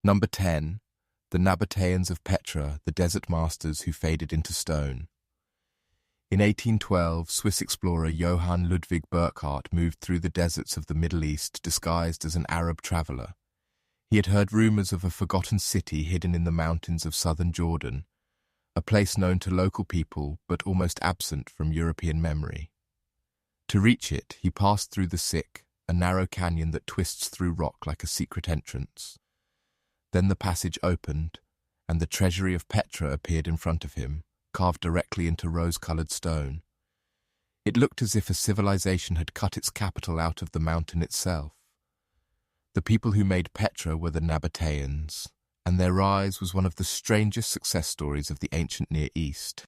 Number 10. The Nabataeans of Petra, the desert masters who faded into stone. In 1812, Swiss explorer Johann Ludwig Burckhardt moved through the deserts of the Middle East disguised as an Arab traveller. He had heard rumours of a forgotten city hidden in the mountains of southern Jordan, a place known to local people but almost absent from European memory. To reach it, he passed through the Sick, a narrow canyon that twists through rock like a secret entrance. Then the passage opened, and the treasury of Petra appeared in front of him, carved directly into rose-coloured stone. It looked as if a civilization had cut its capital out of the mountain itself. The people who made Petra were the Nabataeans, and their rise was one of the strangest success stories of the ancient Near East.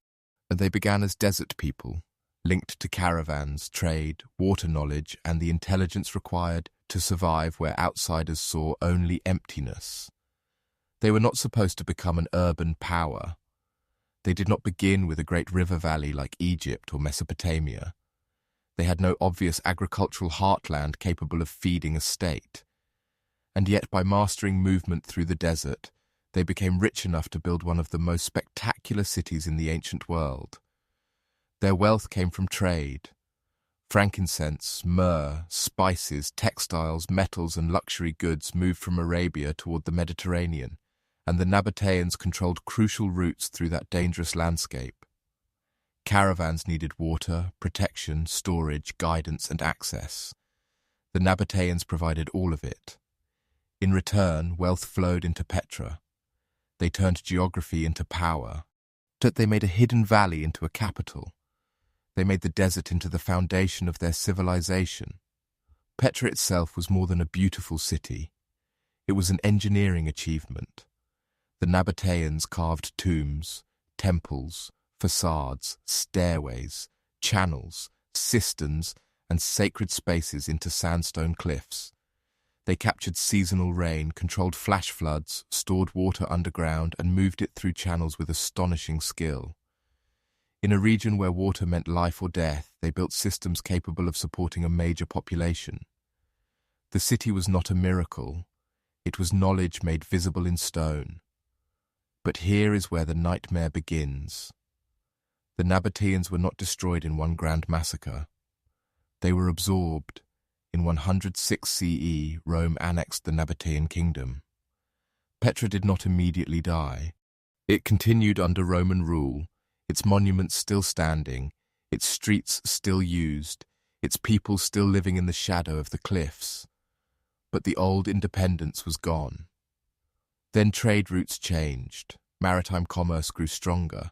They began as desert people, linked to caravans, trade, water knowledge, and the intelligence required to survive where outsiders saw only emptiness. They were not supposed to become an urban power. They did not begin with a great river valley like Egypt or Mesopotamia. They had no obvious agricultural heartland capable of feeding a state. And yet, by mastering movement through the desert, they became rich enough to build one of the most spectacular cities in the ancient world. Their wealth came from trade. Frankincense, myrrh, spices, textiles, metals, and luxury goods moved from Arabia toward the Mediterranean, and the Nabataeans controlled crucial routes through that dangerous landscape. Caravans needed water, protection, storage, guidance, and access. The Nabataeans provided all of it. In return, wealth flowed into Petra. They turned geography into power. They made a hidden valley into a capital. They made the desert into the foundation of their civilization. Petra itself was more than a beautiful city. It was an engineering achievement. The Nabataeans carved tombs, temples, facades, stairways, channels, cisterns, and sacred spaces into sandstone cliffs. They captured seasonal rain, controlled flash floods, stored water underground, and moved it through channels with astonishing skill. In a region where water meant life or death, they built systems capable of supporting a major population. The city was not a miracle. It was knowledge made visible in stone. But here is where the nightmare begins. The Nabataeans were not destroyed in one grand massacre. They were absorbed. In 106 CE, Rome annexed the Nabataean kingdom. Petra did not immediately die. It continued under Roman rule, its monuments still standing, its streets still used, its people still living in the shadow of the cliffs. But the old independence was gone. Then trade routes changed. Maritime commerce grew stronger.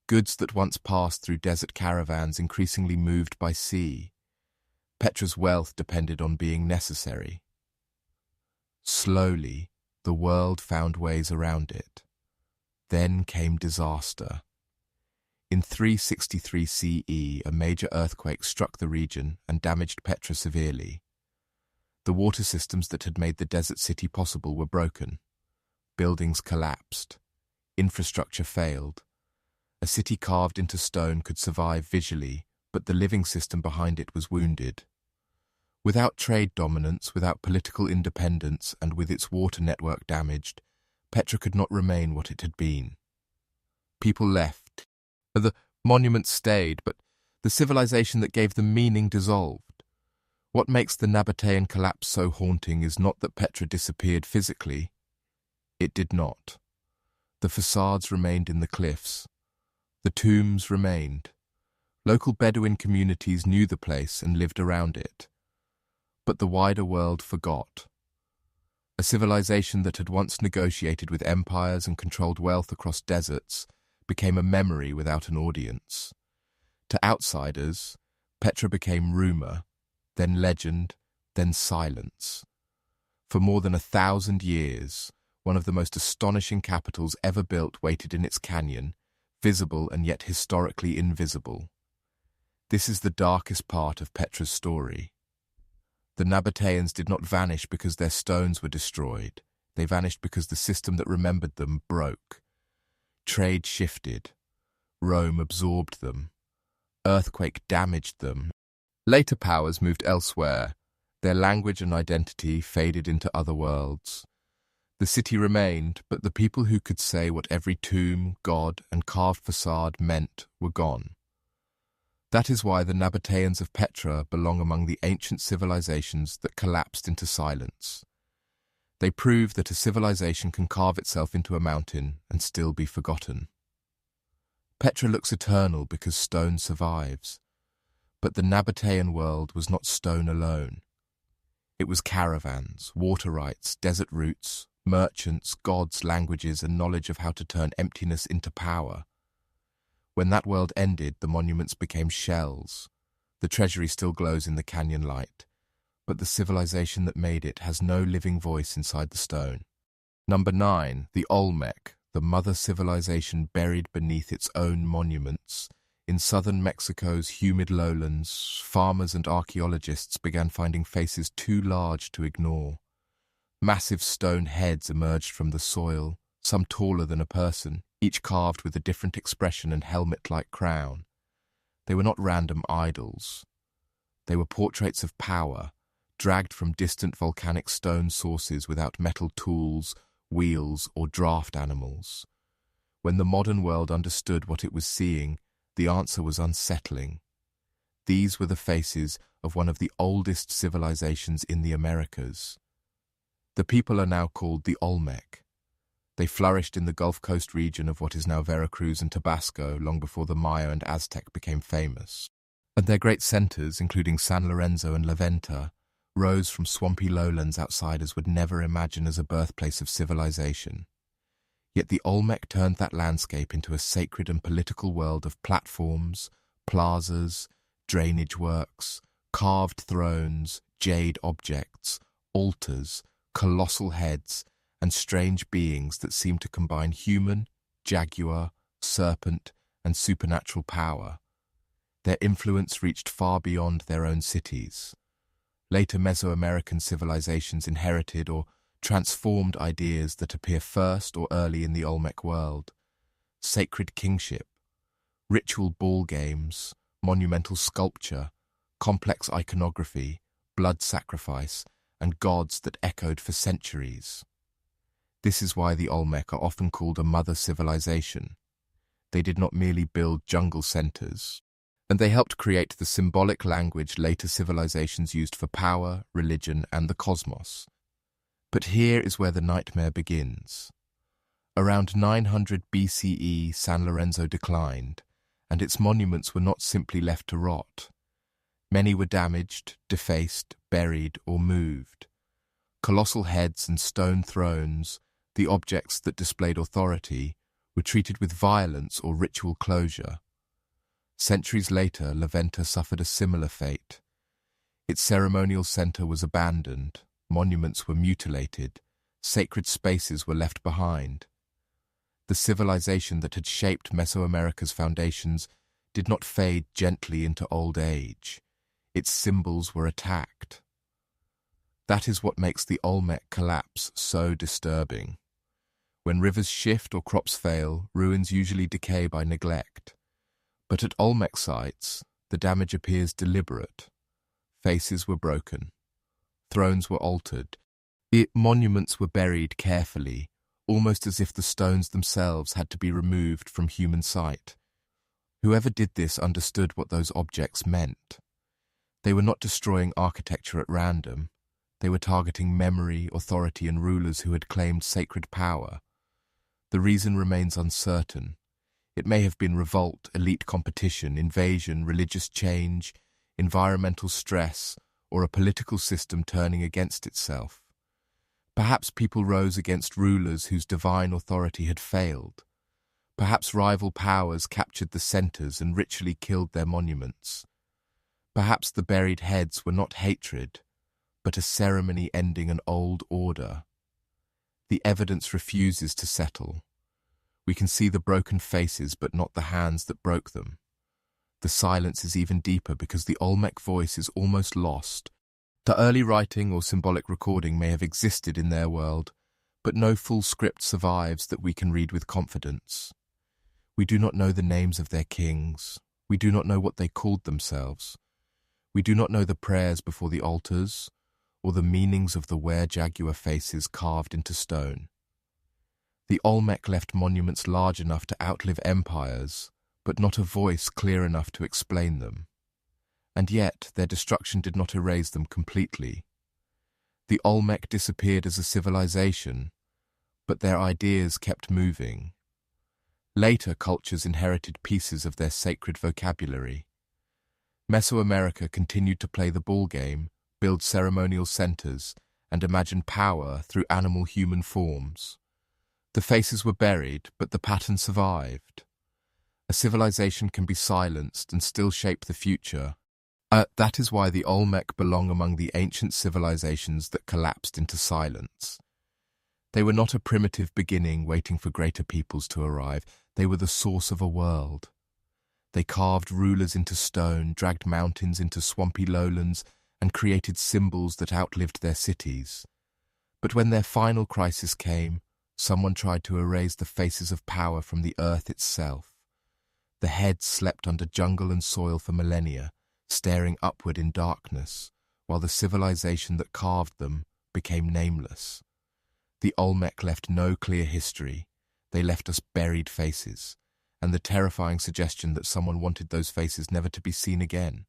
Goods that once passed through desert caravans increasingly moved by sea. Petra's wealth depended on being necessary. Slowly, the world found ways around it. Then came disaster. In 363 CE, a major earthquake struck the region and damaged Petra severely. The water systems that had made the desert city possible were broken. Buildings collapsed. Infrastructure failed. A city carved into stone could survive visually, but the living system behind it was wounded. Without trade dominance, without political independence, and with its water network damaged, Petra could not remain what it had been. People left. The monuments stayed, but the civilization that gave them meaning dissolved. What makes the Nabataean collapse so haunting is not that Petra disappeared physically. It did not. The facades remained in the cliffs. The tombs remained. Local Bedouin communities knew the place and lived around it. But the wider world forgot. A civilization that had once negotiated with empires and controlled wealth across deserts became a memory without an audience. To outsiders, Petra became rumor, then legend, then silence. For more than 1,000 years, one of the most astonishing capitals ever built waited in its canyon, visible and yet historically invisible. This is the darkest part of Petra's story. The Nabataeans did not vanish because their stones were destroyed. They vanished because the system that remembered them broke. Trade shifted. Rome absorbed them. Earthquake damaged them. Later powers moved elsewhere. Their language and identity faded into other worlds. The city remained, but the people who could say what every tomb, god, and carved facade meant were gone. That is why the Nabataeans of Petra belong among the ancient civilizations that collapsed into silence. They prove that a civilization can carve itself into a mountain and still be forgotten. Petra looks eternal because stone survives, but the Nabataean world was not stone alone. It was caravans, water rights, desert routes, merchants, gods, languages, and knowledge of how to turn emptiness into power. When that world ended, the monuments became shells. The treasury still glows in the canyon light, but the civilization that made it has no living voice inside the stone. Number 9, the Olmec, the mother civilization buried beneath its own monuments. In southern Mexico's humid lowlands, farmers and archaeologists began finding faces too large to ignore. Massive stone heads emerged from the soil, some taller than a person, each carved with a different expression and helmet-like crown. They were not random idols. They were portraits of power, dragged from distant volcanic stone sources without metal tools, wheels, or draft animals. When the modern world understood what it was seeing, the answer was unsettling. These were the faces of one of the oldest civilizations in the Americas. The people are now called the Olmec. They flourished in the Gulf Coast region of what is now Veracruz and Tabasco long before the Maya and Aztec became famous. And their great centers, including San Lorenzo and La Venta, rose from swampy lowlands outsiders would never imagine as a birthplace of civilization. Yet the Olmec turned that landscape into a sacred and political world of platforms, plazas, drainage works, carved thrones, jade objects, altars, colossal heads, and strange beings that seemed to combine human, jaguar, serpent, and supernatural power. Their influence reached far beyond their own cities. Later Mesoamerican civilizations inherited or transformed ideas that appear first or early in the Olmec world: sacred kingship, ritual ball games, monumental sculpture, complex iconography, blood sacrifice, and gods that echoed for centuries. This is why the Olmec are often called a mother civilization. They did not merely build jungle centers, and they helped create the symbolic language later civilizations used for power, religion, and the cosmos. But here is where the nightmare begins. Around 900 BCE, San Lorenzo declined, and its monuments were not simply left to rot. Many were damaged, defaced, buried, or moved. Colossal heads and stone thrones, the objects that displayed authority, were treated with violence or ritual closure. Centuries later, La Venta suffered a similar fate. Its ceremonial center was abandoned, monuments were mutilated, sacred spaces were left behind. The civilization that had shaped Mesoamerica's foundations did not fade gently into old age. Its symbols were attacked. That is what makes the Olmec collapse so disturbing. When rivers shift or crops fail, ruins usually decay by neglect. But at Olmec sites, the damage appears deliberate. Faces were broken. Thrones were altered. The monuments were buried carefully, almost as if the stones themselves had to be removed from human sight. Whoever did this understood what those objects meant. They were not destroying architecture at random. They were targeting memory, authority, and rulers who had claimed sacred power. The reason remains uncertain. It may have been revolt, elite competition, invasion, religious change, environmental stress, or a political system turning against itself. Perhaps people rose against rulers whose divine authority had failed. Perhaps rival powers captured the centers and ritually killed their monuments. Perhaps the buried heads were not hatred, but a ceremony ending an old order. The evidence refuses to settle. We can see the broken faces, but not the hands that broke them. The silence is even deeper because the Olmec voice is almost lost. The early writing or symbolic recording may have existed in their world, but no full script survives that we can read with confidence. We do not know the names of their kings. We do not know what they called themselves. We do not know the prayers before the altars, or the meanings of the were-jaguar faces carved into stone. The Olmec left monuments large enough to outlive empires, but not a voice clear enough to explain them. And yet, their destruction did not erase them completely. The Olmec disappeared as a civilization, but their ideas kept moving. Later cultures inherited pieces of their sacred vocabulary. Mesoamerica continued to play the ball game, build ceremonial centers, and imagine power through animal-human forms. The faces were buried, but the pattern survived. A civilization can be silenced and still shape the future. That is why the Olmec belong among the ancient civilizations that collapsed into silence. They were not a primitive beginning waiting for greater peoples to arrive. They were the source of a world. They carved rulers into stone, dragged mountains into swampy lowlands, and created symbols that outlived their cities. But when their final crisis came, someone tried to erase the faces of power from the earth itself. The heads slept under jungle and soil for millennia, staring upward in darkness, while the civilization that carved them became nameless. The Olmec left no clear history. They left us buried faces, and the terrifying suggestion that someone wanted those faces never to be seen again.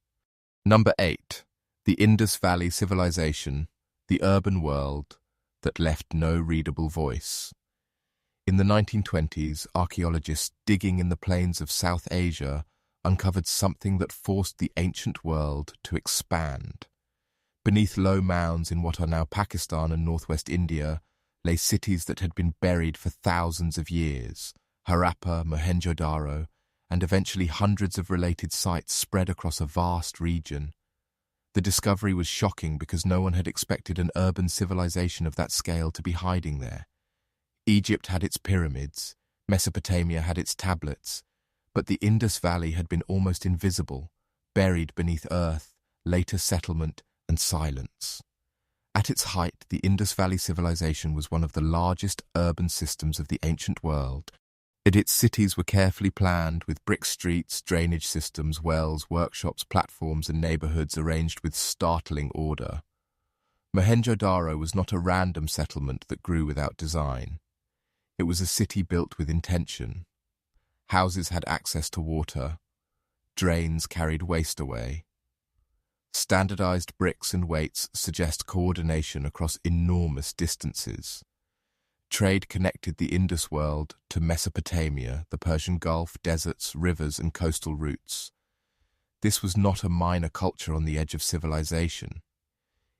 Number 8. The Indus Valley Civilization, the urban world that left no readable voice. In the 1920s, archaeologists digging in the plains of South Asia uncovered something that forced the ancient world to expand. Beneath low mounds in what are now Pakistan and northwest India lay cities that had been buried for thousands of years, Harappa, Mohenjo-daro, and eventually hundreds of related sites spread across a vast region. The discovery was shocking because no one had expected an urban civilization of that scale to be hiding there. Egypt had its pyramids, Mesopotamia had its tablets, but the Indus Valley had been almost invisible, buried beneath earth, later settlement, and silence. At its height, the Indus Valley Civilization was one of the largest urban systems of the ancient world. Its cities were carefully planned, with brick streets, drainage systems, wells, workshops, platforms, and neighborhoods arranged with startling order. Mohenjo-daro was not a random settlement that grew without design. It was a city built with intention. Houses had access to water. Drains carried waste away. Standardized bricks and weights suggest coordination across enormous distances. Trade connected the Indus world to Mesopotamia, the Persian Gulf, deserts, rivers, and coastal routes. This was not a minor culture on the edge of civilization.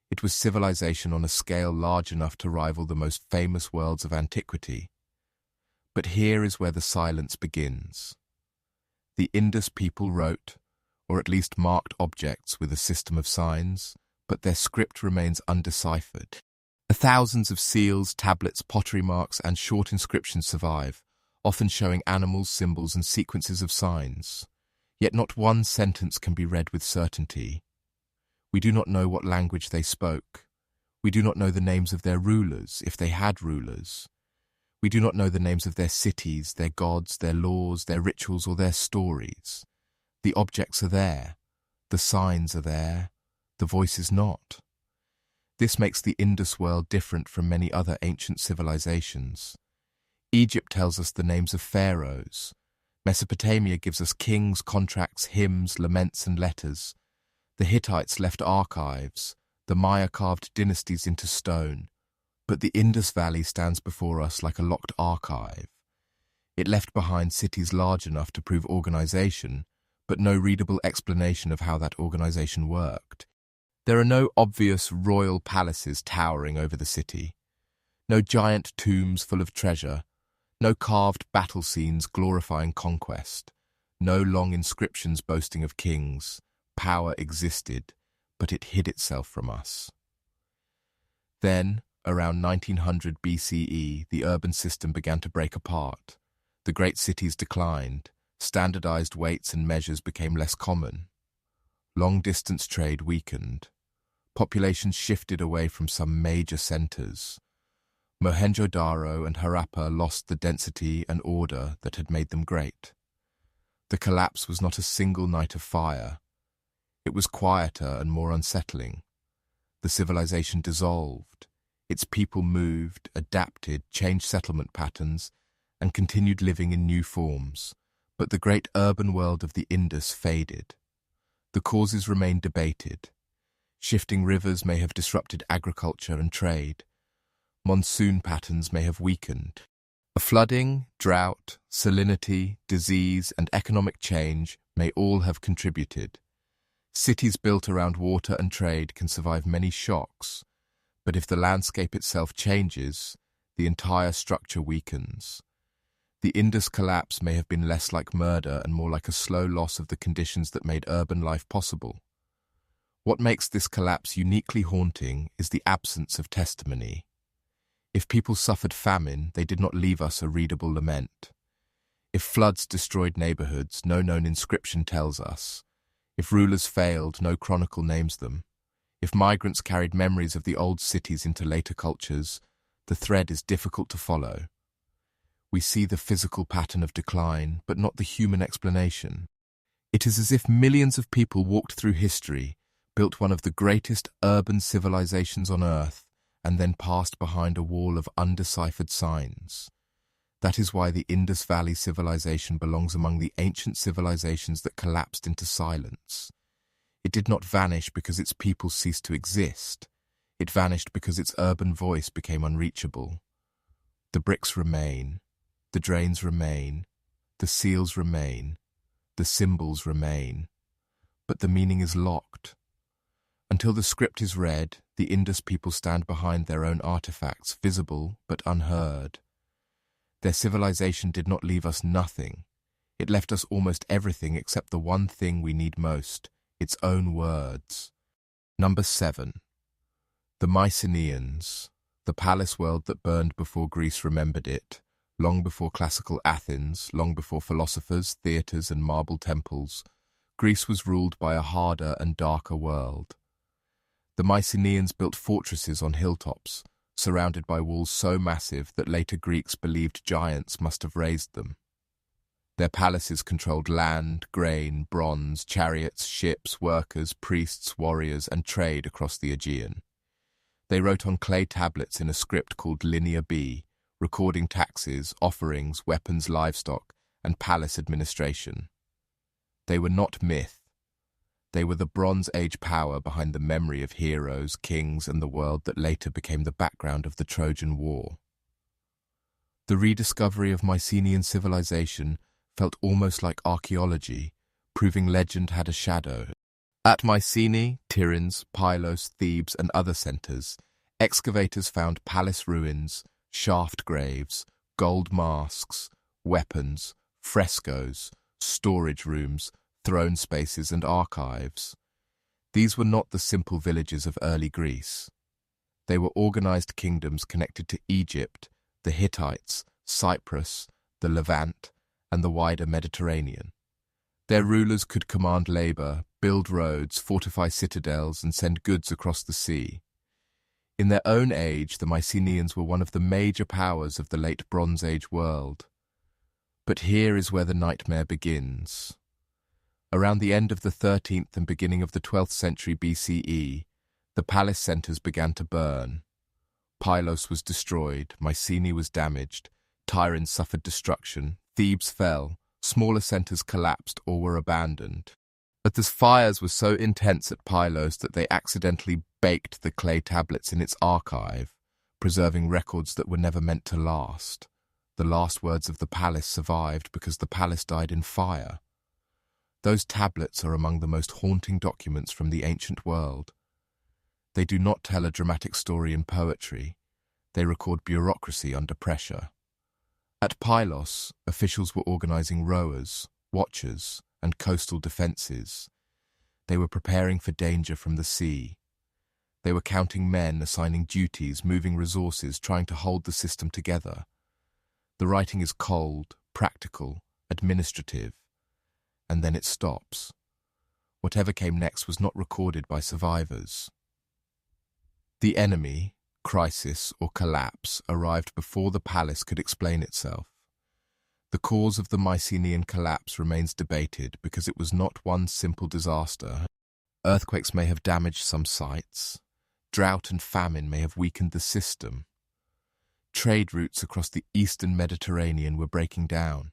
It was civilization on a scale large enough to rival the most famous worlds of antiquity. But here is where the silence begins. The Indus people wrote, or at least marked objects with a system of signs, but their script remains undeciphered. Thousands of seals, tablets, pottery marks, and short inscriptions survive, often showing animals, symbols, and sequences of signs. Yet not one sentence can be read with certainty. We do not know what language they spoke. We do not know the names of their rulers, if they had rulers. We do not know the names of their cities, their gods, their laws, their rituals, or their stories. The objects are there. The signs are there. The voice is not. This makes the Indus world different from many other ancient civilizations. Egypt tells us the names of pharaohs. Mesopotamia gives us kings, contracts, hymns, laments, and letters. The Hittites left archives. The Maya carved dynasties into stone. But the Indus Valley stands before us like a locked archive. It left behind cities large enough to prove organization, but no readable explanation of how that organization worked. There are no obvious royal palaces towering over the city, no giant tombs full of treasure, no carved battle scenes glorifying conquest, no long inscriptions boasting of kings. Power existed, but it hid itself from us. Then, around 1900 BCE, the urban system began to break apart. The great cities declined. Standardized weights and measures became less common. Long-distance trade weakened. Populations shifted away from some major centers. Mohenjo-daro and Harappa lost the density and order that had made them great. The collapse was not a single night of fire. It was quieter and more unsettling. The civilization dissolved. Its people moved, adapted, changed settlement patterns, and continued living in new forms. But the great urban world of the Indus faded. The causes remained debated. Shifting rivers may have disrupted agriculture and trade. Monsoon patterns may have weakened. Flooding, drought, salinity, disease, and economic change may all have contributed. Cities built around water and trade can survive many shocks, but if the landscape itself changes, the entire structure weakens. The Indus collapse may have been less like murder and more like a slow loss of the conditions that made urban life possible. What makes this collapse uniquely haunting is the absence of testimony. If people suffered famine, they did not leave us a readable lament. If floods destroyed neighborhoods, no known inscription tells us. If rulers failed, no chronicle names them. If migrants carried memories of the old cities into later cultures, the thread is difficult to follow. We see the physical pattern of decline, but not the human explanation. It is as if millions of people walked through history, built one of the greatest urban civilizations on Earth, and then passed behind a wall of undeciphered signs. That is why the Indus Valley Civilization belongs among the ancient civilizations that collapsed into silence. It did not vanish because its people ceased to exist. It vanished because its urban voice became unreachable. The bricks remain, the drains remain, the seals remain, the symbols remain, but the meaning is locked. Until the script is read, the Indus people stand behind their own artifacts, visible but unheard. Their civilization did not leave us nothing. It left us almost everything except the one thing we need most, its own words. Number 7. The Mycenaeans, the palace world that burned before Greece remembered it, long before classical Athens, long before philosophers, theatres and marble temples. Greece was ruled by a harder and darker world. The Mycenaeans built fortresses on hilltops, surrounded by walls so massive that later Greeks believed giants must have raised them. Their palaces controlled land, grain, bronze, chariots, ships, workers, priests, warriors, and trade across the Aegean. They wrote on clay tablets in a script called Linear B, recording taxes, offerings, weapons, livestock, and palace administration. They were not myth. They were the Bronze Age power behind the memory of heroes, kings, and the world that later became the background of the Trojan War. The rediscovery of Mycenaean civilization felt almost like archaeology, proving legend had a shadow. At Mycenae, Tiryns, Pylos, Thebes, and other centers, excavators found palace ruins, shaft graves, gold masks, weapons, frescoes, storage rooms, throne spaces, and archives. These were not the simple villages of early Greece. They were organized kingdoms connected to Egypt, the Hittites, Cyprus, the Levant, and the wider Mediterranean. Their rulers could command labor, build roads, fortify citadels, and send goods across the sea. In their own age, the Mycenaeans were one of the major powers of the late Bronze Age world. But here is where the nightmare begins. Around the end of the 13th and beginning of the 12th century BCE, the palace centers began to burn. Pylos was destroyed, Mycenae was damaged, Tiryns suffered destruction, Thebes fell, smaller centers collapsed or were abandoned. But the fires were so intense at Pylos that they accidentally baked the clay tablets in its archive, preserving records that were never meant to last. The last words of the palace survived because the palace died in fire. Those tablets are among the most haunting documents from the ancient world. They do not tell a dramatic story in poetry. They record bureaucracy under pressure. At Pylos, officials were organizing rowers, watchers, and coastal defenses. They were preparing for danger from the sea. They were counting men, assigning duties, moving resources, trying to hold the system together. The writing is cold, practical, administrative, and then it stops. Whatever came next was not recorded by survivors. The enemy, crisis, or collapse arrived before the palace could explain itself. The cause of the Mycenaean collapse remains debated because it was not one simple disaster. Earthquakes may have damaged some sites. drought and famine may have weakened the system. Trade routes across the eastern Mediterranean were breaking down.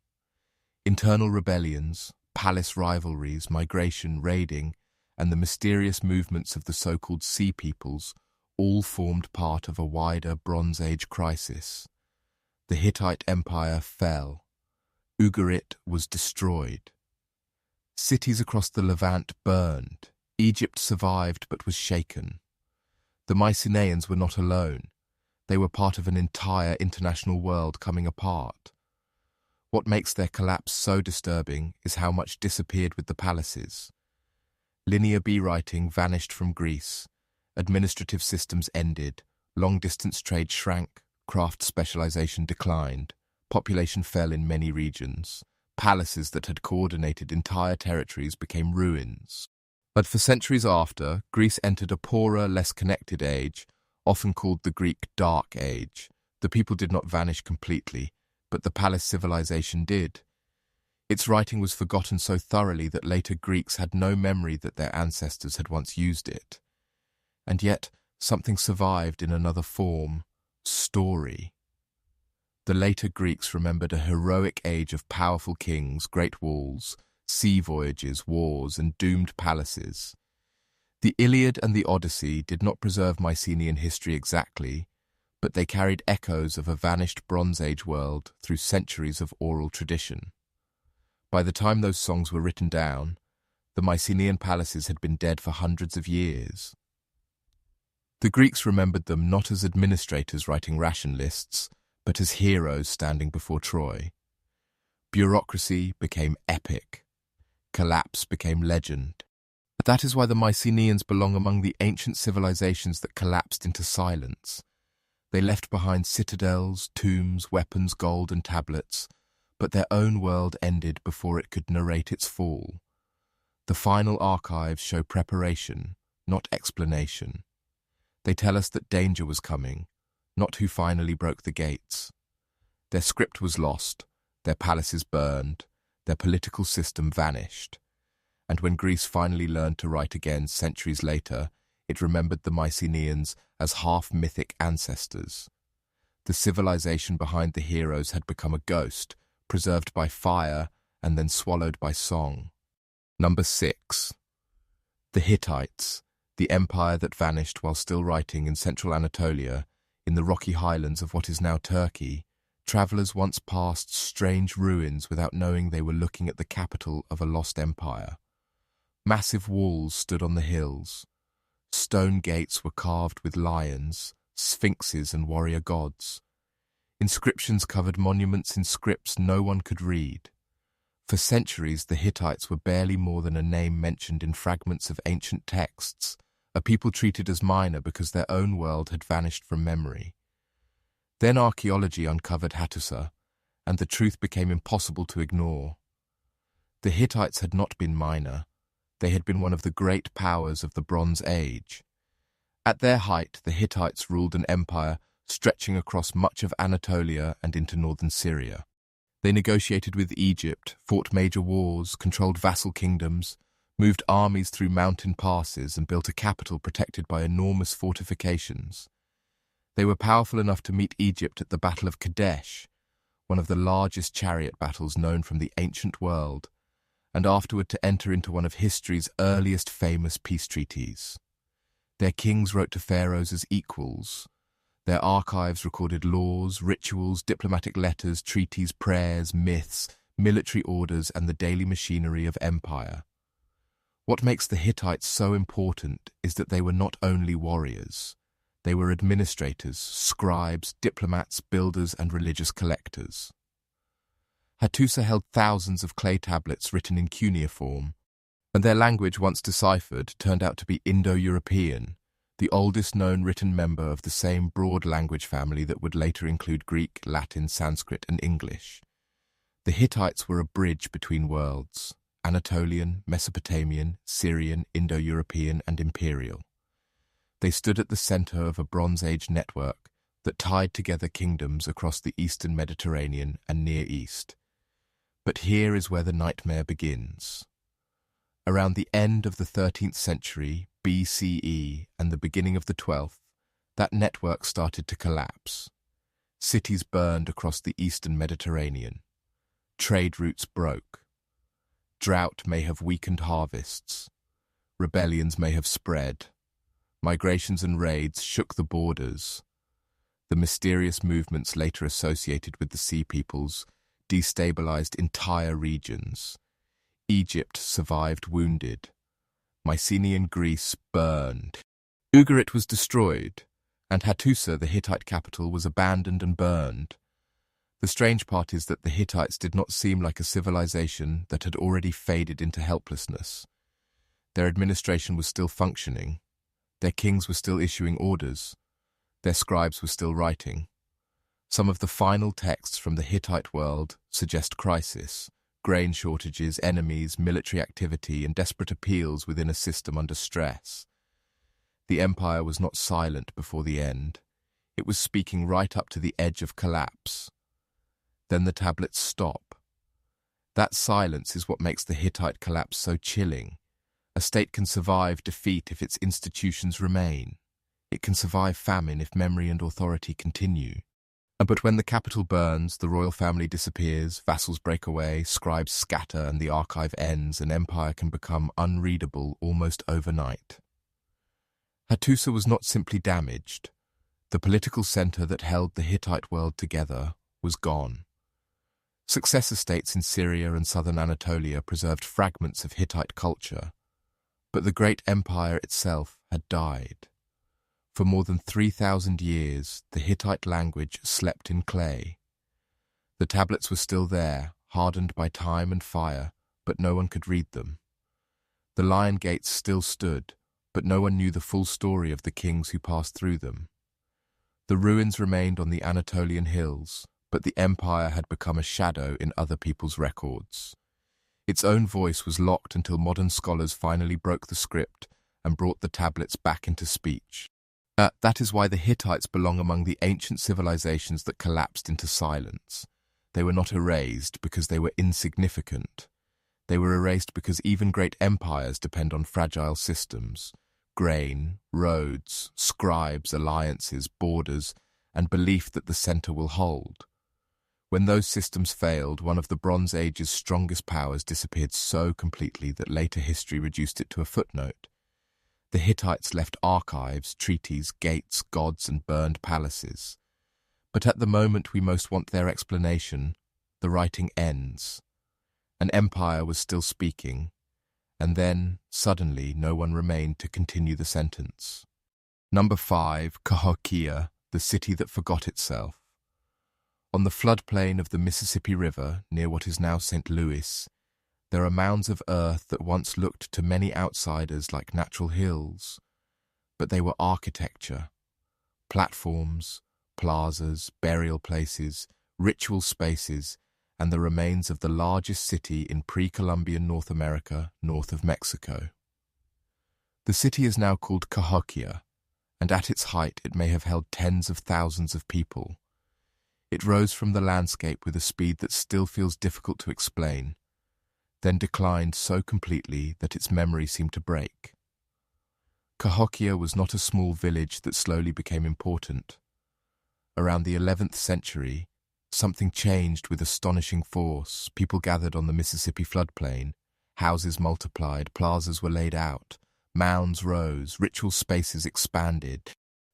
Internal rebellions, palace rivalries, migration, raiding, and the mysterious movements of the so-called Sea Peoples all formed part of a wider Bronze Age crisis. The Hittite Empire fell. Ugarit was destroyed. Cities across the Levant burned. Egypt survived but was shaken. The Mycenaeans were not alone. They were part of an entire international world coming apart. What makes their collapse so disturbing is how much disappeared with the palaces. Linear B-writing vanished from Greece. Administrative systems ended. Long-distance trade shrank. Craft specialization declined. Population fell in many regions. Palaces that had coordinated entire territories became ruins. But for centuries after, Greece entered a poorer, less connected age, often called the Greek Dark Age. The people did not vanish completely, but the palace civilization did. Its writing was forgotten so thoroughly that later Greeks had no memory that their ancestors had once used it. And yet, something survived in another form: story. The later Greeks remembered a heroic age of powerful kings, great walls, sea voyages, wars, and doomed palaces. The Iliad and the Odyssey did not preserve Mycenaean history exactly, but they carried echoes of a vanished Bronze Age world through centuries of oral tradition. By the time those songs were written down, the Mycenaean palaces had been dead for hundreds of years. The Greeks remembered them not as administrators writing ration lists, but as heroes standing before Troy. Bureaucracy became epic. Collapse became legend. That is why the Mycenaeans belong among the ancient civilizations that collapsed into silence. They left behind citadels, tombs, weapons, gold, and tablets, but their own world ended before it could narrate its fall. The final archives show preparation, not explanation. They tell us that danger was coming, not who finally broke the gates. Their script was lost, their palaces burned, their political system vanished. And when Greece finally learned to write again centuries later, it remembered the Mycenaeans as half-mythic ancestors. The civilization behind the heroes had become a ghost, preserved by fire and then swallowed by song. Number 6. The Hittites, the empire that vanished while still writing in central Anatolia, in the rocky highlands of what is now Turkey. Travelers once passed strange ruins without knowing they were looking at the capital of a lost empire. Massive walls stood on the hills. Stone gates were carved with lions, sphinxes, and warrior gods. Inscriptions covered monuments in scripts no one could read. For centuries, the Hittites were barely more than a name mentioned in fragments of ancient texts, a people treated as minor because their own world had vanished from memory. Then archaeology uncovered Hattusa, and the truth became impossible to ignore. The Hittites had not been minor. They had been one of the great powers of the Bronze Age. At their height, the Hittites ruled an empire stretching across much of Anatolia and into northern Syria. They negotiated with Egypt, fought major wars, controlled vassal kingdoms, moved armies through mountain passes, and built a capital protected by enormous fortifications. They were powerful enough to meet Egypt at the Battle of Kadesh, one of the largest chariot battles known from the ancient world, and afterward to enter into one of history's earliest famous peace treaties. Their kings wrote to pharaohs as equals. Their archives recorded laws, rituals, diplomatic letters, treaties, prayers, myths, military orders, and the daily machinery of empire. What makes the Hittites so important is that they were not only warriors. They were administrators, scribes, diplomats, builders, and religious collectors. Hattusa held thousands of clay tablets written in cuneiform, and their language, once deciphered, turned out to be Indo-European, the oldest known written member of the same broad language family that would later include Greek, Latin, Sanskrit, and English. The Hittites were a bridge between worlds: Anatolian, Mesopotamian, Syrian, Indo-European, and Imperial. They stood at the center of a Bronze Age network that tied together kingdoms across the eastern Mediterranean and Near East. But here is where the nightmare begins. Around the end of the 13th century BCE and the beginning of the 12th, that network started to collapse. Cities burned across the eastern Mediterranean. Trade routes broke. Drought may have weakened harvests. Rebellions may have spread. Migrations and raids shook the borders. The mysterious movements later associated with the Sea Peoples destabilized entire regions. Egypt survived wounded. Mycenaean Greece burned. Ugarit was destroyed, and Hattusa, the Hittite capital, was abandoned and burned. The strange part is that the Hittites did not seem like a civilization that had already faded into helplessness. Their administration was still functioning. Their kings were still issuing orders. Their scribes were still writing. Some of the final texts from the Hittite world suggest crisis, grain shortages, enemies, military activity, and desperate appeals within a system under stress. The empire was not silent before the end. It was speaking right up to the edge of collapse. Then the tablets stop. That silence is what makes the Hittite collapse so chilling. A state can survive defeat if its institutions remain. It can survive famine if memory and authority continue. But when the capital burns, the royal family disappears, vassals break away, scribes scatter, and the archive ends, an empire can become unreadable almost overnight. Hattusa was not simply damaged. The political center that held the Hittite world together was gone. Successor states in Syria and southern Anatolia preserved fragments of Hittite culture, but the great empire itself had died. For more than 3,000 years, the Hittite language slept in clay. The tablets were still there, hardened by time and fire, but no one could read them. The lion gates still stood, but no one knew the full story of the kings who passed through them. The ruins remained on the Anatolian hills, but the empire had become a shadow in other people's records. Its own voice was locked until modern scholars finally broke the script and brought the tablets back into speech. That is why the Hittites belong among the ancient civilizations that collapsed into silence. They were not erased because they were insignificant. They were erased because even great empires depend on fragile systems: grain, roads, scribes, alliances, borders, and belief that the center will hold. When those systems failed, one of the Bronze Age's strongest powers disappeared so completely that later history reduced it to a footnote. The Hittites left archives, treaties, gates, gods, and burned palaces. But at the moment we most want their explanation, the writing ends. An empire was still speaking, and then, suddenly, no one remained to continue the sentence. Number 5, Cahokia, the city that forgot itself. On the floodplain of the Mississippi River, near what is now St. Louis, there are mounds of earth that once looked to many outsiders like natural hills, but they were architecture: platforms, plazas, burial places, ritual spaces, and the remains of the largest city in pre-Columbian North America, north of Mexico. The city is now called Cahokia, and at its height it may have held tens of thousands of people. It rose from the landscape with a speed that still feels difficult to explain, then declined so completely that its memory seemed to break. Cahokia was not a small village that slowly became important. Around the 11th century, something changed with astonishing force. People gathered on the Mississippi floodplain. Houses multiplied, plazas were laid out, mounds rose, ritual spaces expanded.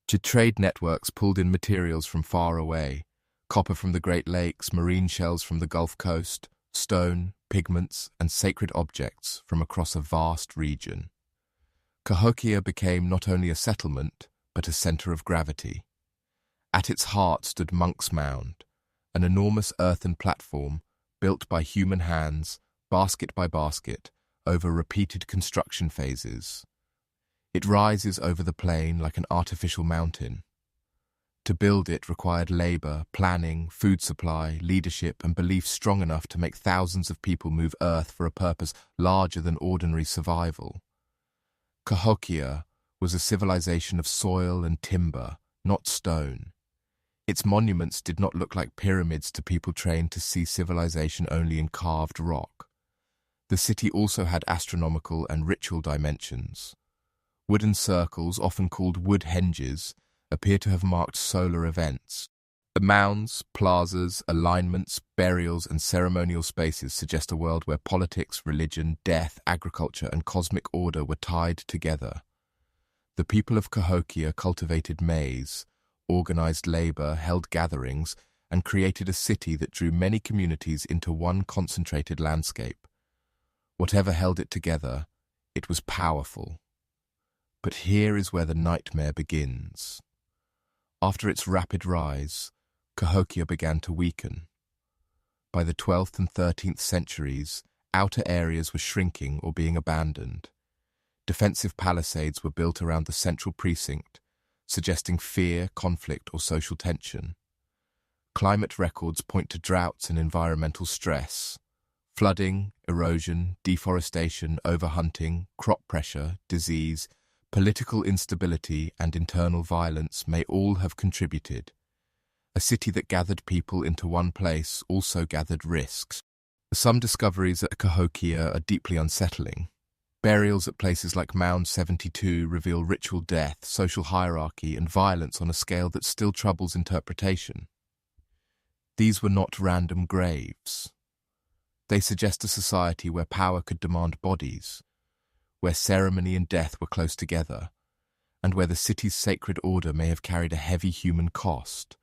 Trade networks pulled in materials from far away: copper from the Great Lakes, marine shells from the Gulf Coast, stone, pigments, and sacred objects from across a vast region. Cahokia became not only a settlement, but a center of gravity. At its heart stood Monk's Mound, an enormous earthen platform built by human hands, basket by basket, over repeated construction phases. It rises over the plain like an artificial mountain. To build it required labor, planning, food supply, leadership, and belief strong enough to make thousands of people move earth for a purpose larger than ordinary survival. Cahokia was a civilization of soil and timber, not stone. Its monuments did not look like pyramids to people trained to see civilization only in carved rock. The city also had astronomical and ritual dimensions. Wooden circles, often called wood henges, appear to have marked solar events. The mounds, plazas, alignments, burials, and ceremonial spaces suggest a world where politics, religion, death, agriculture, and cosmic order were tied together. The people of Cahokia cultivated maize, organized labor, held gatherings, and created a city that drew many communities into one concentrated landscape. Whatever held it together, it was powerful. But here is where the nightmare begins. After its rapid rise, Cahokia began to weaken. By the 12th and 13th centuries, outer areas were shrinking or being abandoned. Defensive palisades were built around the central precinct, suggesting fear, conflict, or social tension. Climate records point to droughts and environmental stress. Flooding, erosion, deforestation, overhunting, crop pressure, disease, political instability, and internal violence may all have contributed. A city that gathered people into one place also gathered risks. Some discoveries at Cahokia are deeply unsettling. Burials at places like Mound 72 reveal ritual death, social hierarchy, and violence on a scale that still troubles interpretation. These were not random graves. They suggest a society where power could demand bodies, where ceremony and death were close together, and where the city's sacred order may have carried a heavy human cost.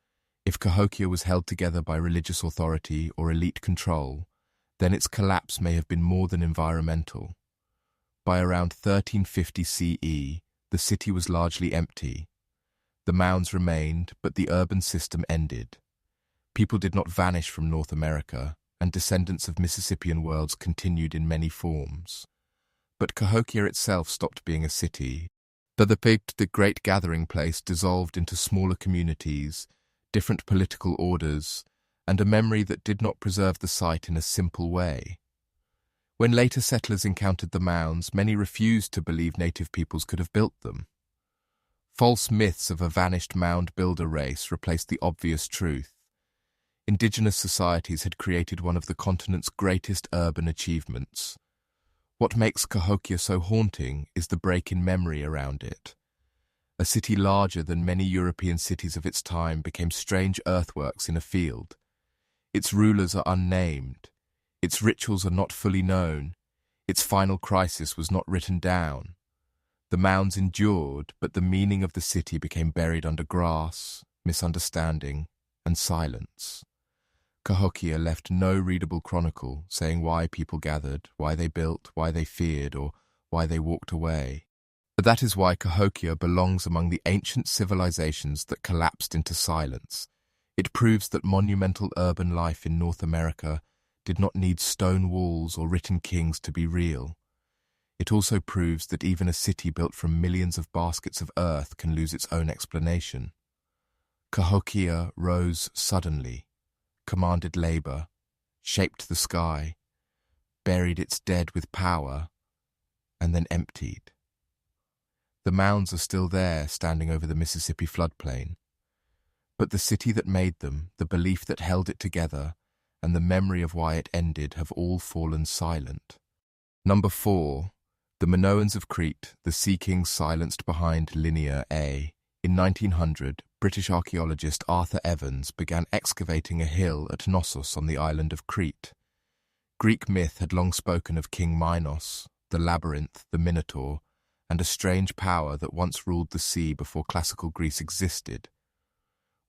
If Cahokia was held together by religious authority or elite control, then its collapse may have been more than environmental. By around 1350 CE, the city was largely empty. The mounds remained, but the urban system ended. People did not vanish from North America, and descendants of Mississippian worlds continued in many forms. But Cahokia itself stopped being a city. The great gathering place dissolved into smaller communities, different political orders, and a memory that did not preserve the site in a simple way. When later settlers encountered the mounds, many refused to believe native peoples could have built them. False myths of a vanished mound builder race replaced the obvious truth. Indigenous societies had created one of the continent's greatest urban achievements. What makes Cahokia so haunting is the break in memory around it. A city larger than many European cities of its time became strange earthworks in a field. Its rulers are unnamed. Its rituals are not fully known. Its final crisis was not written down. The mounds endured, but the meaning of the city became buried under grass, misunderstanding, and silence. Cahokia left no readable chronicle saying why people gathered, why they built, why they feared, or why they walked away. But that is why Cahokia belongs among the ancient civilizations that collapsed into silence. It proves that monumental urban life in North America did not need stone walls or written kings to be real. It also proves that even a city built from millions of baskets of earth can lose its own explanation. Cahokia rose suddenly, commanded labor, shaped the sky, buried its dead with power, and then emptied. The mounds are still there, standing over the Mississippi floodplain. But the city that made them, the belief that held it together, and the memory of why it ended have all fallen silent. Number 4. The Minoans of Crete, the Sea Kings silenced behind Linear A. In 1900, British archaeologist Arthur Evans began excavating a hill at Knossos on the island of Crete. Greek myth had long spoken of King Minos, the labyrinth, the Minotaur, and a strange power that once ruled the sea before classical Greece existed.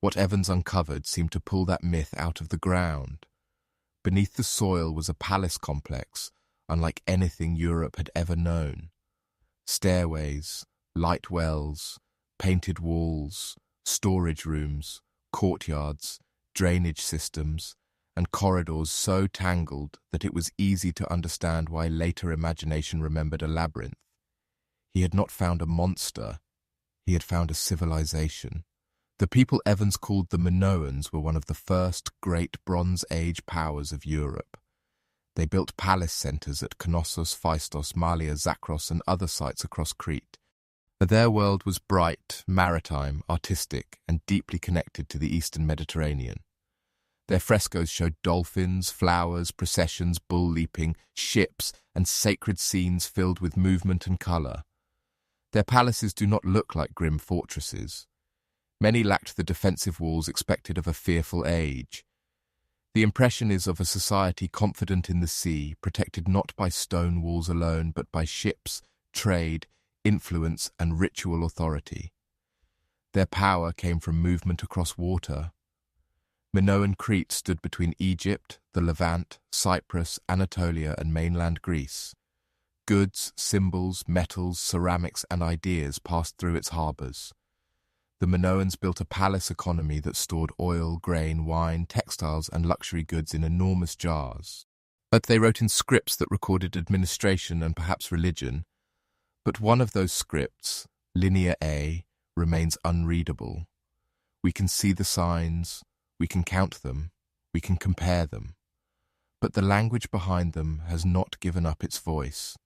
What Evans uncovered seemed to pull that myth out of the ground. Beneath the soil was a palace complex, unlike anything Europe had ever known. Stairways, light wells, painted walls, storage rooms, courtyards, drainage systems, and corridors so tangled that it was easy to understand why later imagination remembered a labyrinth. He had not found a monster, he had found a civilization. The people Evans called the Minoans were one of the first great Bronze Age powers of Europe. They built palace centres at Knossos, Phaistos, Malia, Zakros, and other sites across Crete. Their world was bright, maritime, artistic, and deeply connected to the Eastern Mediterranean. Their frescoes showed dolphins, flowers, processions, bull leaping, ships, and sacred scenes filled with movement and colour. Their palaces do not look like grim fortresses. Many lacked the defensive walls expected of a fearful age. The impression is of a society confident in the sea, protected not by stone walls alone, but by ships, trade, influence, and ritual authority. Their power came from movement across water. Minoan Crete stood between Egypt, the Levant, Cyprus, Anatolia, and mainland Greece. Goods, symbols, metals, ceramics, and ideas passed through its harbours. The Minoans built a palace economy that stored oil, grain, wine, textiles, and luxury goods in enormous jars. But they wrote in scripts that recorded administration and perhaps religion. But one of those scripts, Linear A, remains unreadable. We can see the signs, we can count them, we can compare them. But the language behind them has not given up its voice.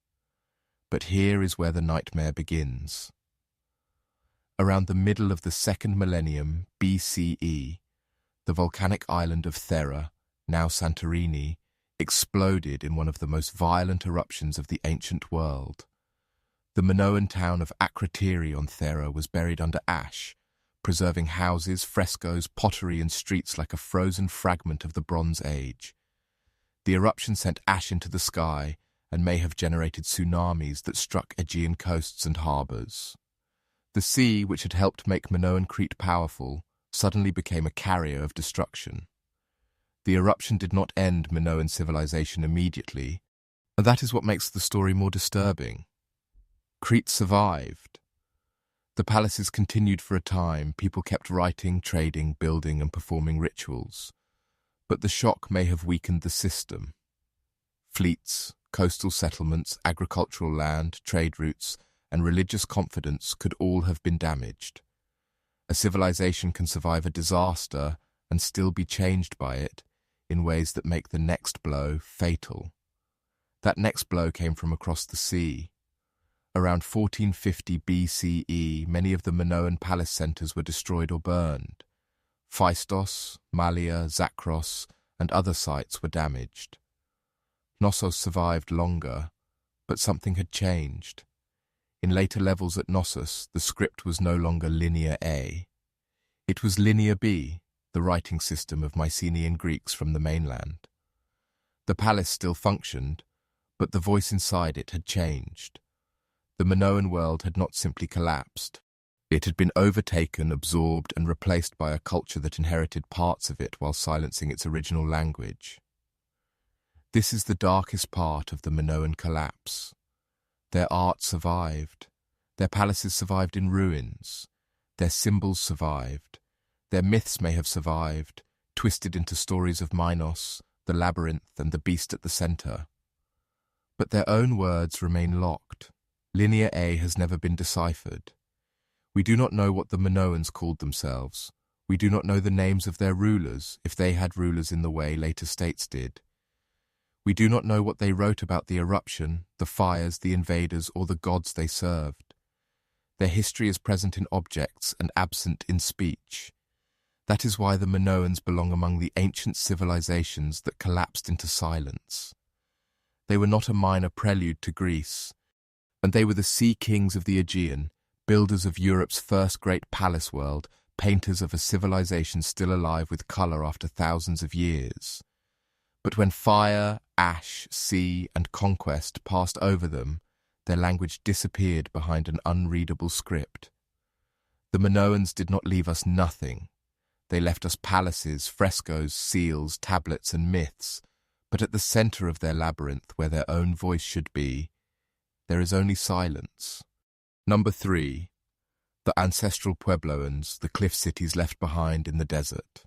But here is where the nightmare begins. Around the middle of the second millennium BCE, the volcanic island of Thera, now Santorini, exploded in one of the most violent eruptions of the ancient world. The Minoan town of Akrotiri on Thera was buried under ash, preserving houses, frescoes, pottery, and streets like a frozen fragment of the Bronze Age. The eruption sent ash into the sky and may have generated tsunamis that struck Aegean coasts and harbours. The sea, which had helped make Minoan Crete powerful, suddenly became a carrier of destruction. The eruption did not end Minoan civilization immediately, and that is what makes the story more disturbing. Crete survived. The palaces continued for a time, people kept writing, trading, building, and performing rituals. But the shock may have weakened the system. Fleets, coastal settlements, agricultural land, trade routes, and religious confidence could all have been damaged. A civilization can survive a disaster and still be changed by it in ways that make the next blow fatal. That next blow came from across the sea. Around 1450 BCE, many of the Minoan palace centres were destroyed or burned. Phaistos, Malia, Zakros, and other sites were damaged. Knossos survived longer, but something had changed. In later levels at Knossos, the script was no longer Linear A. It was Linear B, the writing system of Mycenaean Greeks from the mainland. The palace still functioned, but the voice inside it had changed. The Minoan world had not simply collapsed. It had been overtaken, absorbed, and replaced by a culture that inherited parts of it while silencing its original language. This is the darkest part of the Minoan collapse. Their art survived. Their palaces survived in ruins. Their symbols survived. Their myths may have survived, twisted into stories of Minos, the labyrinth, and the beast at the centre. But their own words remain locked. Linear A has never been deciphered. We do not know what the Minoans called themselves. We do not know the names of their rulers, if they had rulers in the way later states did. We do not know what they wrote about the eruption, the fires, the invaders, or the gods they served. Their history is present in objects and absent in speech. That is why the Minoans belong among the ancient civilizations that collapsed into silence. They were not a minor prelude to Greece, and they were the sea kings of the Aegean, builders of Europe's first great palace world, painters of a civilization still alive with colour after thousands of years. But when fire, ash, sea, and conquest passed over them, their language disappeared behind an unreadable script. The Minoans did not leave us nothing. They left us palaces, frescoes, seals, tablets, and myths, but at the centre of their labyrinth, where their own voice should be, there is only silence. Number 3. The Ancestral Puebloans, the cliff cities left behind in the desert.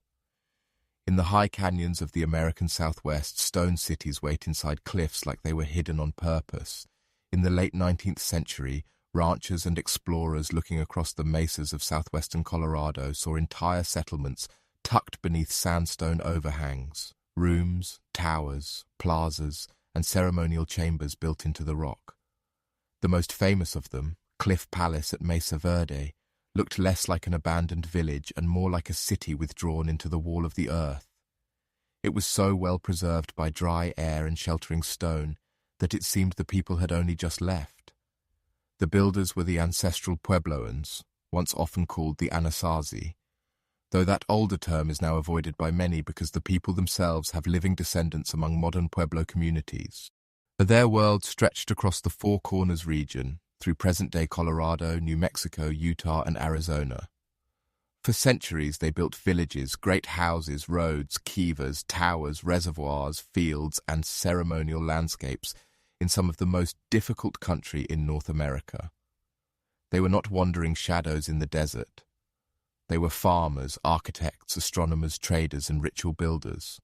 In the high canyons of the American Southwest, stone cities wait inside cliffs like they were hidden on purpose. In the late 19th century, ranchers and explorers looking across the mesas of southwestern Colorado saw entire settlements tucked beneath sandstone overhangs, rooms, towers, plazas, and ceremonial chambers built into the rock. The most famous of them, Cliff Palace at Mesa Verde, looked less like an abandoned village and more like a city withdrawn into the wall of the earth. It was so well preserved by dry air and sheltering stone that it seemed the people had only just left. The builders were the Ancestral Puebloans, once often called the Anasazi, though that older term is now avoided by many because the people themselves have living descendants among modern Pueblo communities. Their world stretched across the Four Corners region, through present-day Colorado, New Mexico, Utah, and Arizona. For centuries they built villages, great houses, roads, kivas, towers, reservoirs, fields, and ceremonial landscapes in some of the most difficult country in North America. They were not wandering shadows in the desert. They were farmers, architects, astronomers, traders, and ritual builders.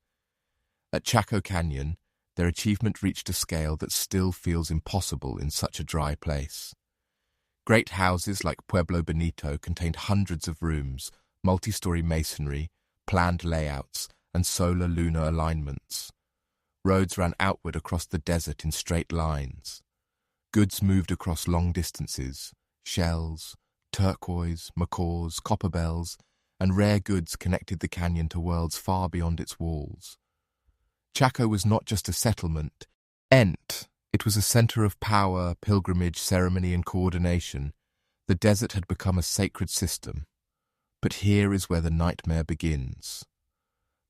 At Chaco Canyon, their achievement reached a scale that still feels impossible in such a dry place. Great houses like Pueblo Bonito contained hundreds of rooms, multi-story masonry, planned layouts, and solar-lunar alignments. Roads ran outward across the desert in straight lines. Goods moved across long distances. Shells, turquoise, macaws, copper bells, and rare goods connected the canyon to worlds far beyond its walls. Chaco was not just a settlement. It was a center of power, pilgrimage, ceremony, and coordination. The desert had become a sacred system. But here is where the nightmare begins.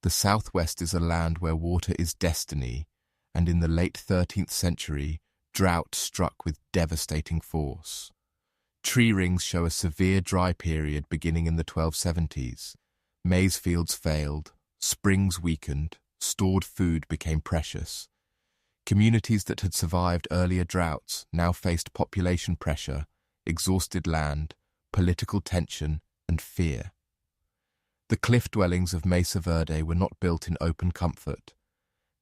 The Southwest is a land where water is destiny, and in the late 13th century, drought struck with devastating force. Tree rings show a severe dry period beginning in the 1270s. Maize fields failed, springs weakened, stored food became precious. Communities that had survived earlier droughts now faced population pressure, exhausted land, political tension, and fear. The cliff dwellings of Mesa Verde were not built in open comfort.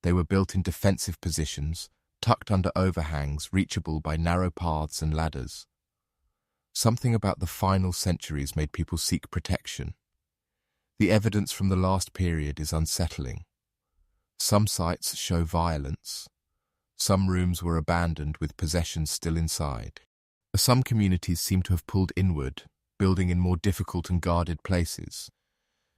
They were built in defensive positions, tucked under overhangs reachable by narrow paths and ladders. Something about the final centuries made people seek protection. The evidence from the last period is unsettling. Some sites show violence. Some rooms were abandoned with possessions still inside. Some communities seem to have pulled inward, building in more difficult and guarded places.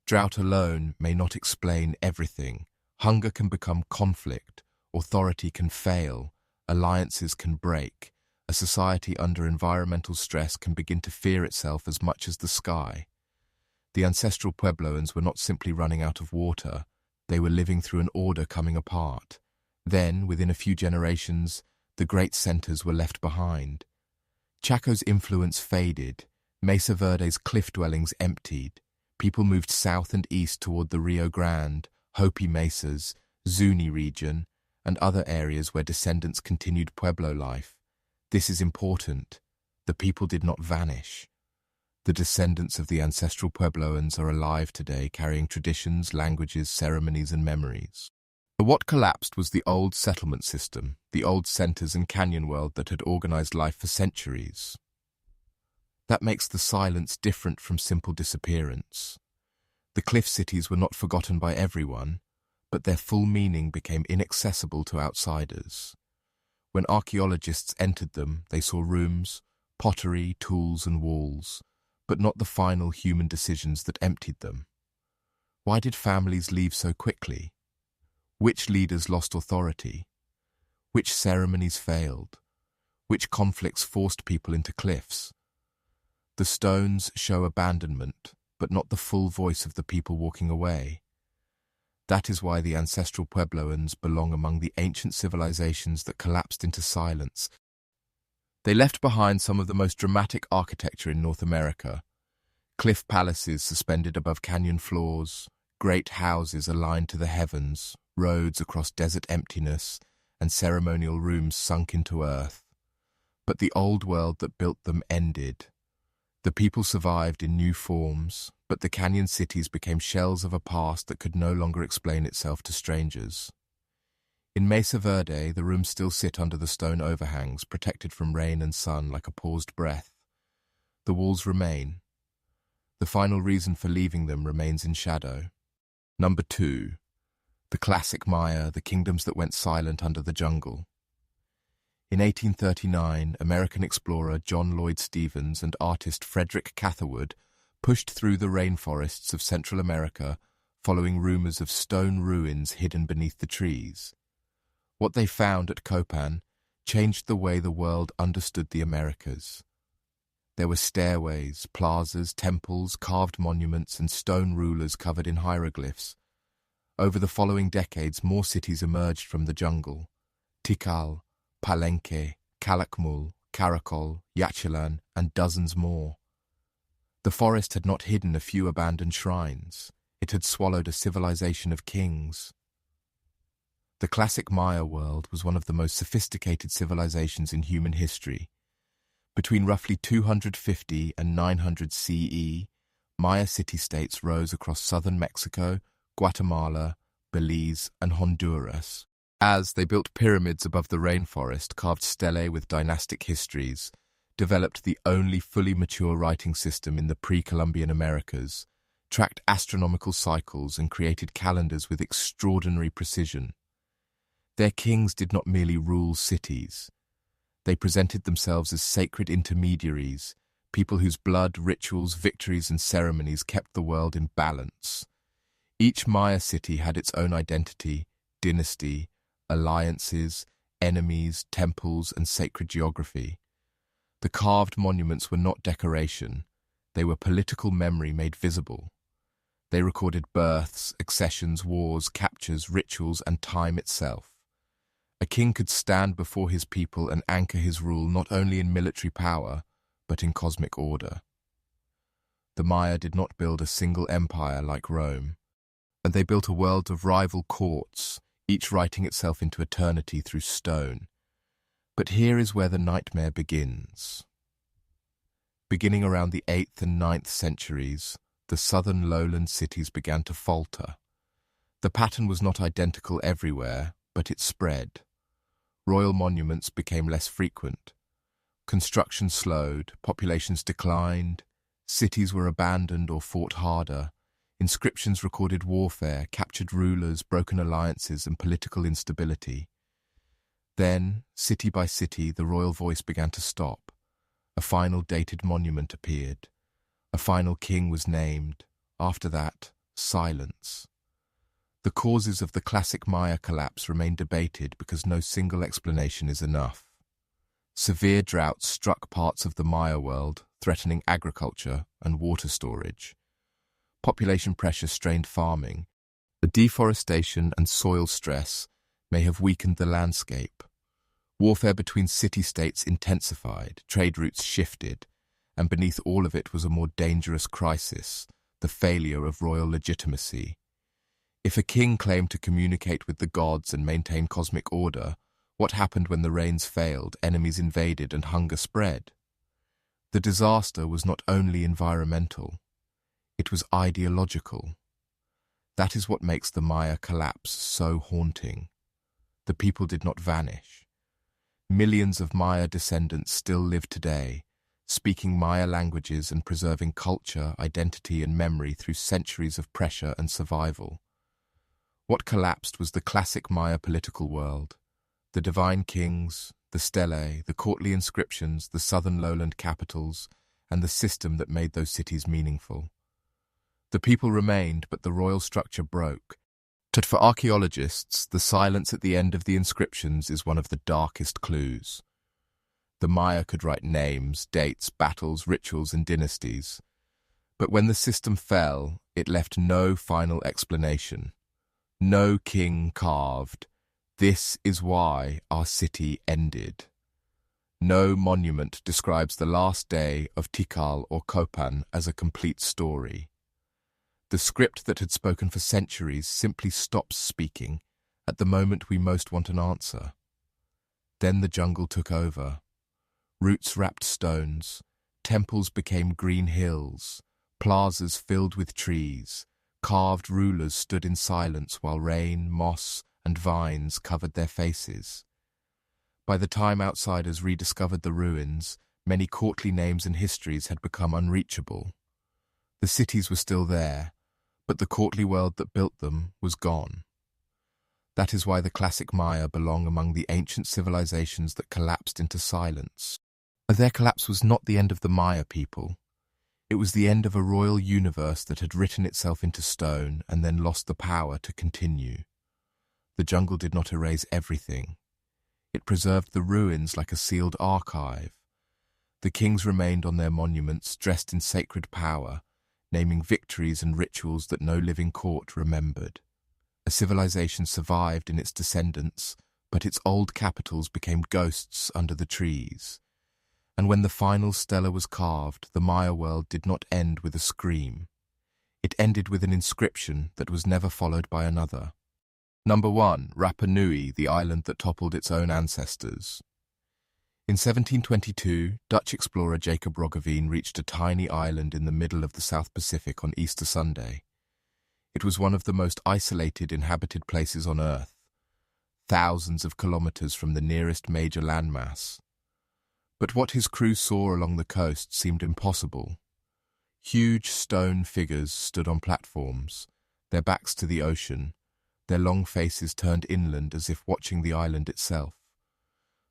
Drought alone may not explain everything. Hunger can become conflict, authority can fail, alliances can break. A society under environmental stress can begin to fear itself as much as the sky. The Ancestral Puebloans were not simply running out of water, they were living through an order coming apart. Then, within a few generations, the great centers were left behind. Chaco's influence faded, Mesa Verde's cliff dwellings emptied. People moved south and east toward the Rio Grande, Hopi Mesas, Zuni region, and other areas where descendants continued Pueblo life. This is important. The people did not vanish. The descendants of the Ancestral Puebloans are alive today, carrying traditions, languages, ceremonies, and memories. What collapsed was the old settlement system, the old centers and canyon world that had organized life for centuries. That makes the silence different from simple disappearance. The cliff cities were not forgotten by everyone, but their full meaning became inaccessible to outsiders. When archaeologists entered them, they saw rooms, pottery, tools, and walls, but not the final human decisions that emptied them. Why did families leave so quickly? Which leaders lost authority? Which ceremonies failed? Which conflicts forced people into cliffs? The stones show abandonment, but not the full voice of the people walking away. That is why the Ancestral Puebloans belong among the ancient civilizations that collapsed into silence. They left behind some of the most dramatic architecture in North America. Cliff palaces suspended above canyon floors, great houses aligned to the heavens, roads across desert emptiness, and ceremonial rooms sunk into earth. But the old world that built them ended. The people survived in new forms, but the canyon cities became shells of a past that could no longer explain itself to strangers. In Mesa Verde, the rooms still sit under the stone overhangs, protected from rain and sun like a paused breath. The walls remain. The final reason for leaving them remains in shadow. Number 2. The classic Maya, the kingdoms that went silent under the jungle. In 1839, American explorer John Lloyd Stevens and artist Frederick Catherwood pushed through the rainforests of Central America, following rumors of stone ruins hidden beneath the trees. What they found at Copan changed the way the world understood the Americas. There were stairways, plazas, temples, carved monuments, and stone rulers covered in hieroglyphs. Over the following decades, more cities emerged from the jungle: Tikal, Palenque, Calakmul, Caracol, Yaxchilan, and dozens more. The forest had not hidden a few abandoned shrines. It had swallowed a civilization of kings. The classic Maya world was one of the most sophisticated civilizations in human history. Between roughly 250 and 900 CE, Maya city-states rose across southern Mexico, Guatemala, Belize, and Honduras. As they built pyramids above the rainforest, carved stelae with dynastic histories, developed the only fully mature writing system in the pre-Columbian Americas, tracked astronomical cycles, and created calendars with extraordinary precision. Their kings did not merely rule cities. They presented themselves as sacred intermediaries, people whose blood, rituals, victories, and ceremonies kept the world in balance. Each Maya city had its own identity, dynasty, alliances, enemies, temples, and sacred geography. The carved monuments were not decoration. They were political memory made visible. They recorded births, accessions, wars, captures, rituals, and time itself. A king could stand before his people and anchor his rule not only in military power, but in cosmic order. The Maya did not build a single empire like Rome, and they built a world of rival courts, each writing itself into eternity through stone. But here is where the nightmare begins. Beginning around the 8th and 9th centuries, the southern lowland cities began to falter. The pattern was not identical everywhere, but it spread. Royal monuments became less frequent. Construction slowed, populations declined, cities were abandoned or fought harder. Inscriptions recorded warfare, captured rulers, broken alliances, and political instability. Then, city by city, the royal voice began to stop. A final dated monument appeared. A final king was named. After that, silence. The causes of the classic Maya collapse remain debated because no single explanation is enough. Severe droughts struck parts of the Maya world, threatening agriculture and water storage. Population pressure strained farming. The deforestation and soil stress may have weakened the landscape. Warfare between city-states intensified, trade routes shifted, and beneath all of it was a more dangerous crisis, the failure of royal legitimacy. If a king claimed to communicate with the gods and maintain cosmic order, what happened when the rains failed, enemies invaded, and hunger spread? The disaster was not only environmental, it was ideological. That is what makes the Maya collapse so haunting. The people did not vanish. Millions of Maya descendants still live today, speaking Maya languages and preserving culture, identity, and memory through centuries of pressure and survival. What collapsed was the classic Maya political world. The divine kings, the stelae, the courtly inscriptions, the southern lowland capitals, and the system that made those cities meaningful. The people remained, but the royal structure broke. But for archaeologists, the silence at the end of the inscriptions is one of the darkest clues. The Maya could write names, dates, battles, rituals, and dynasties. But when the system fell, it left no final explanation. No king carved, "This is why our city ended." No monument describes the last day of Tikal or Copan as a complete story. The script that had spoken for centuries simply stops speaking at the moment we most want an answer. Then the jungle took over. Roots wrapped stones, temples became green hills, plazas filled with trees, carved rulers stood in silence while rain, moss, and vines covered their faces. By the time outsiders rediscovered the ruins, many courtly names and histories had become unreachable. The cities were still there, but the courtly world that built them was gone. That is why the classic Maya belong among the ancient civilizations that collapsed into silence. But their collapse was not the end of the Maya people. It was the end of a royal universe that had written itself into stone and then lost the power to continue. The jungle did not erase everything. It preserved the ruins like a sealed archive. The kings remained on their monuments, dressed in sacred power, naming victories and rituals that no living court remembered. A civilization survived in its descendants, but its old capitals became ghosts under the trees. And when the final stela was carved, the Maya world did not end with a scream. It ended with an inscription that was never followed by another. Number 1. Rapa Nui, the island that toppled its own ancestors. In 1722, Dutch explorer Jacob Roggeveen reached a tiny island in the middle of the South Pacific on Easter Sunday. It was one of the most isolated inhabited places on Earth, thousands of kilometers from the nearest major landmass. But what his crew saw along the coast seemed impossible. Huge stone figures stood on platforms, their backs to the ocean, their long faces turned inland as if watching the island itself.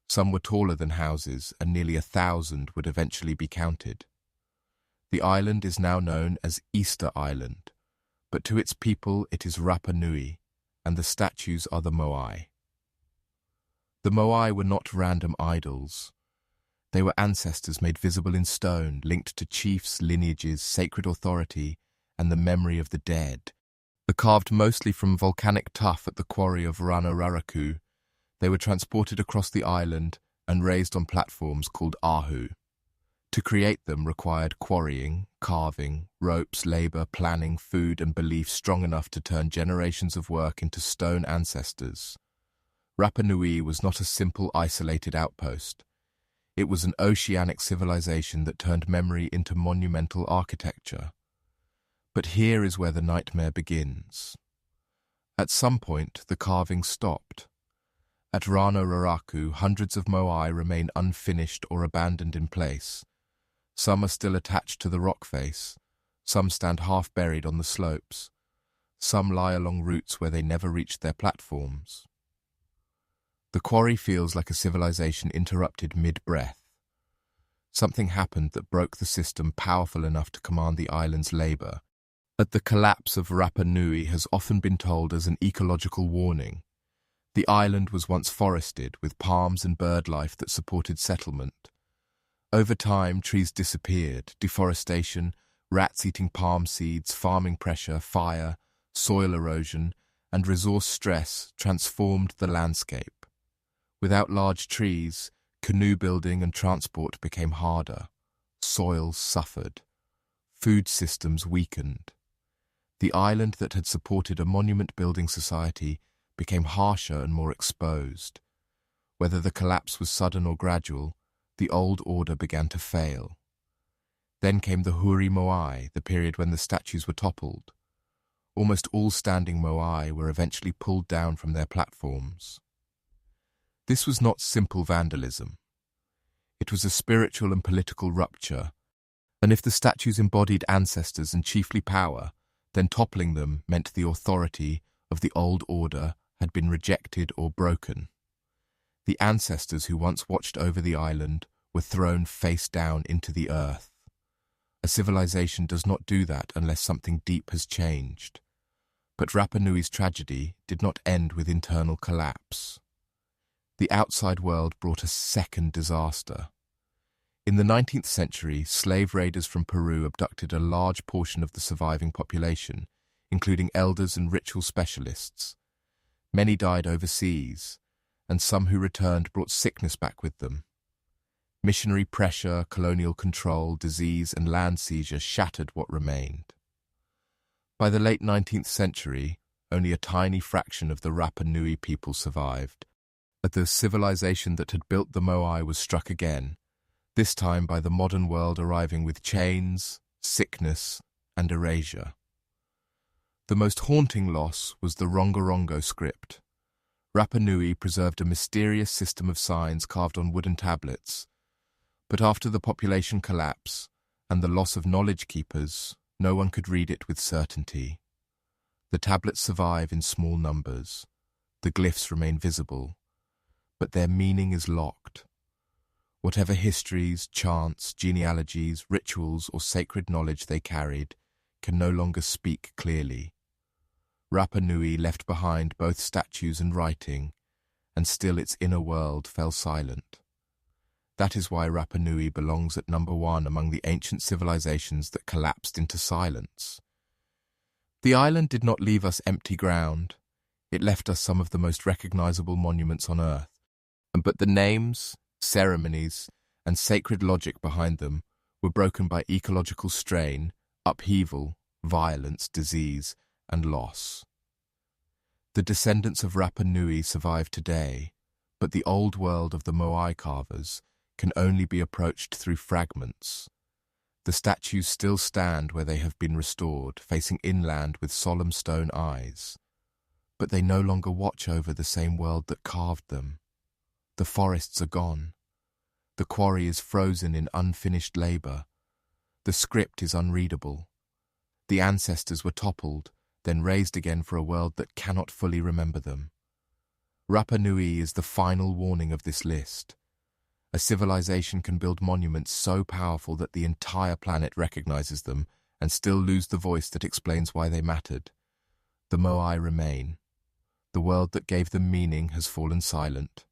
Some were taller than houses, and nearly 1,000 would eventually be counted. The island is now known as Easter Island, but to its people it is Rapa Nui, and the statues are the Moai. The Moai were not random idols. They were ancestors made visible in stone, linked to chiefs, lineages, sacred authority, and the memory of the dead. Carved mostly from volcanic tuff at the quarry of Rano-Raraku, they were transported across the island and raised on platforms called ahu. To create them required quarrying, carving, ropes, labor, planning, food, and belief strong enough to turn generations of work into stone ancestors. Rapa Nui was not a simple, isolated outpost. It was an oceanic civilization that turned memory into monumental architecture. But here is where the nightmare begins. At some point, the carving stopped. At Rano-Raraku, hundreds of Moai remain unfinished or abandoned in place. Some are still attached to the rock face. Some stand half-buried on the slopes. Some lie along routes where they never reached their platforms. The quarry feels like a civilization interrupted mid-breath. Something happened that broke the system powerful enough to command the island's labor. The collapse of Rapa Nui has often been told as an ecological warning. The island was once forested with palms and bird life that supported settlement. Over time, trees disappeared, deforestation, rats eating palm seeds, farming pressure, fire, soil erosion, and resource stress transformed the landscape. Without large trees, canoe building and transport became harder. Soils suffered. Food systems weakened. The island that had supported a monument-building society became harsher and more exposed. Whether the collapse was sudden or gradual, the old order began to fail. Then came the Huri Moai, the period when the statues were toppled. Almost all standing Moai were eventually pulled down from their platforms. This was not simple vandalism. It was a spiritual and political rupture, and if the statues embodied ancestors and chiefly power, then toppling them meant the authority of the old order had been rejected or broken. The ancestors who once watched over the island were thrown face down into the earth. A civilization does not do that unless something deep has changed. But Rapa Nui's tragedy did not end with internal collapse. The outside world brought a second disaster. In the 19th century, slave raiders from Peru abducted a large portion of the surviving population, including elders and ritual specialists. Many died overseas, and some who returned brought sickness back with them. Missionary pressure, colonial control, disease, and land seizure shattered what remained. By the late 19th century, only a tiny fraction of the Rapa Nui people survived. The civilization that had built the Moai was struck again, this time by the modern world arriving with chains, sickness, and erasure. The most haunting loss was the Rongorongo script. Rapa Nui preserved a mysterious system of signs carved on wooden tablets, but after the population collapse and the loss of knowledge keepers, no one could read it with certainty. The tablets survive in small numbers. The glyphs remain visible, but their meaning is locked. Whatever histories, chants, genealogies, rituals, or sacred knowledge they carried can no longer speak clearly. Rapa Nui left behind both statues and writing, and still its inner world fell silent. That is why Rapa Nui belongs at number 1 among the ancient civilizations that collapsed into silence. The island did not leave us empty ground. It left us some of the most recognizable monuments on Earth. But the names, ceremonies, and sacred logic behind them were broken by ecological strain, upheaval, violence, disease, and loss. The descendants of Rapa Nui survive today, but the old world of the Moai carvers can only be approached through fragments. The statues still stand where they have been restored, facing inland with solemn stone eyes. But they no longer watch over the same world that carved them. The forests are gone. The quarry is frozen in unfinished labor. The script is unreadable. The ancestors were toppled, then raised again for a world that cannot fully remember them. Rapa Nui is the final warning of this list. A civilization can build monuments so powerful that the entire planet recognizes them and still lose the voice that explains why they mattered. The Moai remain. The world that gave them meaning has fallen silent.